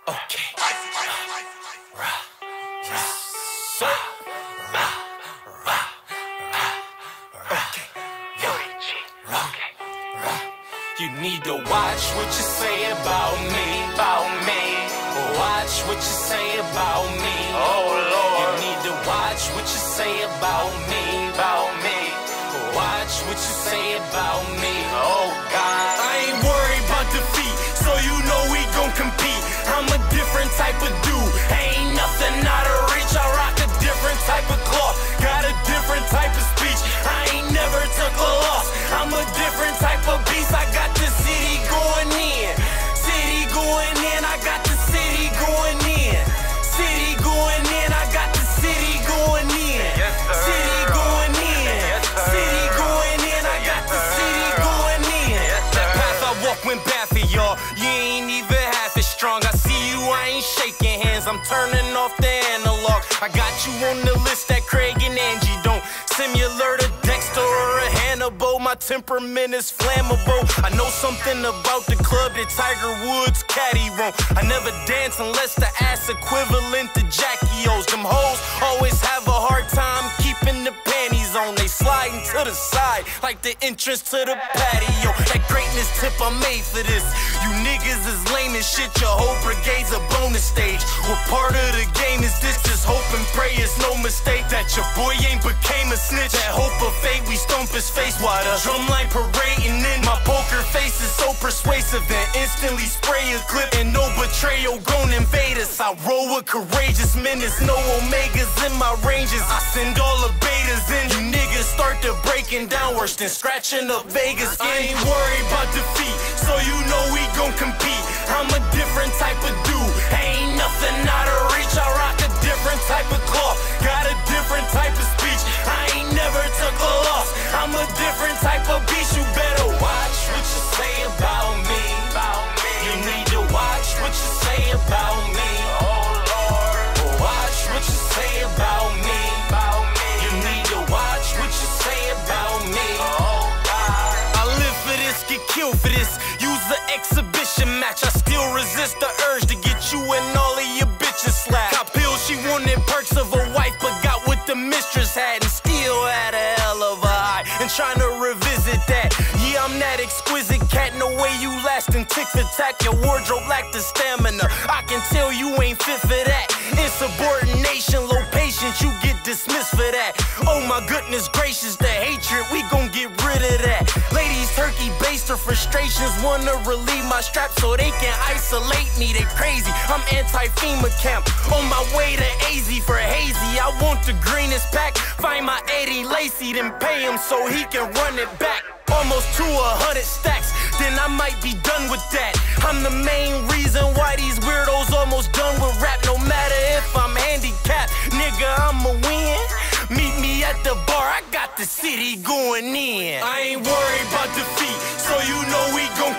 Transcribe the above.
Okay. You need to watch what you say about me, Watch what you say about me. Oh Lord. You need to watch what you say about me, Watch what you say about me. Oh God. I ain't worried about defeat, so you know we gon' compete. I'm a different type of dude. Ain't nothing out of reach. I rock a different type of cloth. Got a different type of speech. I ain't never took a loss. I'm a different type of beast. I got the city going in. City going in. I got the city going in. City going in. I got the city going in. Yes, sir. City going in. Yes, sir. City going in. I got the city going in. Yes, That sir. path I walk went bad for y'all. You ain't even half as strong. I see you, I ain't shaking hands. I'm turning off the analog. I got you on the list that Craig and Angie don't. Similar to Dexter or a Hannibal. My temperament is flammable. I know something about the club that Tiger Woods caddy won't. I never dance unless the ass equivalent to Jackie O's. Them hoes always have a hard time keeping the panties on. They sliding to the side like the entrance to the patio. That greatness tip, I'm made for this. You niggas is lame as shit. Your whole brigade's a bonus stage. What part of the game is this? Just hope and pray it's no mistake that your boy ain't became a snitch. That hope of fate, we stomp his face while the drumline parading in. My poker face is so persuasive and instantly spray a clip. And no betrayal gon' invade us. I roll with courageous men. There's no omegas in my ranges. I send all the betas in. You niggas start to breaking down worse than scratching up Vegas. I ain't worried about defeat, so you know we gon' compete. I'm a different type of dude. Ain't nothing out of reach. I rock a different type of cloth. Got a different type of speech. I ain't never took a loss. I'm a different type of beast. You better watch what you say about me. You need to watch what you say about me. Oh Lord. Watch what you say about me. You need to watch what you say about me. Oh God. I live for this, get killed for this. Use the exhibition match. I still resist the urge to get you and all of your bitches slapped. Got pills, she wanted perks of a wife, but got what the mistress had and still had a hell of a high. And trying to revisit that. Yeah, I'm that exquisite cat. No way you lasting tick for tack. Your wardrobe lacked the stamina. I can tell you ain't fit for that. Insubordination, low patience, you get dismissed for that. Oh my goodness gracious, the hatred, we gon' get rid of that. Ladies, turkey based her frustrations, wanna relieve my strap so they can isolate me. They crazy, I'm anti-FEMA camp. On my way to AZ for hazy. I want the greenest pack. Find my Eddie Lacy, then pay him so he can run it back. Almost to 100 stacks, then I might be done with that. I'm the main reason why these weirdos almost done with rap. No matter if I'm handicapped, nigga, I'ma win. Meet me at the bar, I got the city going in. I ain't worried about defeat, so you know we gon'